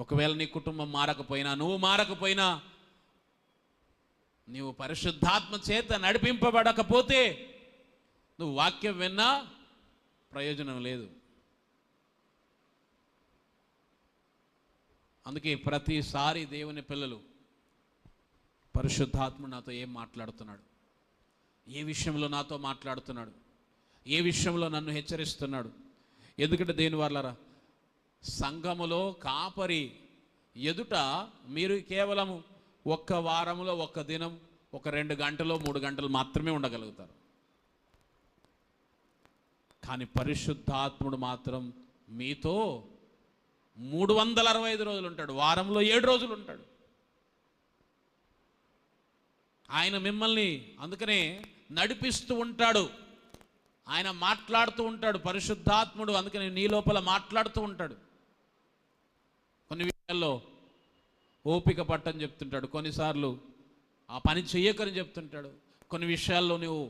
ఒకవేళ నీ కుటుంబం మారకపోయినా, నువ్వు మారకపోయినా, నీవు పరిశుద్ధాత్మ చేత నడిపింపబడకపోతే నువ్వు వాక్యం విన్నా ప్రయోజనం లేదు. అందుకే ప్రతిసారి దేవుని పిల్లలు పరిశుద్ధాత్మ నాతో ఏం మాట్లాడుతున్నాడు, ఏ విషయంలో నాతో మాట్లాడుతున్నాడు, ఏ విషయంలో నన్ను హెచ్చరిస్తున్నాడు. ఎందుకంటే దేని వల్లరా, సంఘములో కాపరి ఎదుట మీరు కేవలం ఒక్క వారంలో ఒక్క దినం, ఒక 2 గంటలు 3 గంటలు మాత్రమే ఉండగలుగుతారు. కానీ పరిశుద్ధాత్ముడు మాత్రం మీతో 365 రోజులు ఉంటాడు, వారంలో 7 రోజులు ఉంటాడు. ఆయన మిమ్మల్ని అందుకనే నడిపిస్తూ ఉంటాడు, ఆయన మాట్లాడుతూ ఉంటాడు. పరిశుద్ధాత్ముడు అందుకని నీ లోపల మాట్లాడుతూ ఉంటాడు. కొన్ని విషయాల్లో ఓపిక పట్టని చెప్తుంటాడు, కొన్నిసార్లు ఆ పని చెయ్యకని చెప్తుంటాడు. కొన్ని విషయాల్లో నువ్వు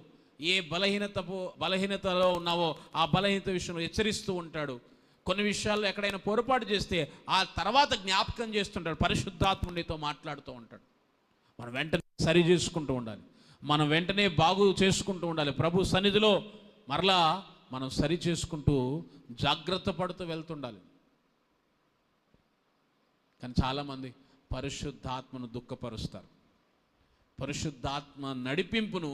ఏ బలహీనతలో ఉన్నావో ఆ బలహీనత విషయంలో హెచ్చరిస్తూ ఉంటాడు. కొన్ని విషయాల్లో ఎక్కడైనా పొరపాటు చేస్తే ఆ తర్వాత జ్ఞాపకం చేస్తుంటాడు. పరిశుద్ధాత్ముడితో మాట్లాడుతూ ఉంటాడు. మనం వెంటనే సరి చేసుకుంటూ ఉండాలి, మనం వెంటనే బాగు చేసుకుంటూ ఉండాలి. ప్రభు సన్నిధిలో మరలా మనం సరి చేసుకుంటూ జాగ్రత్త పడుతూ వెళ్తుండాలి. కానీ చాలామంది పరిశుద్ధాత్మను దుఃఖపరుస్తారు, పరిశుద్ధాత్మ నడిపింపును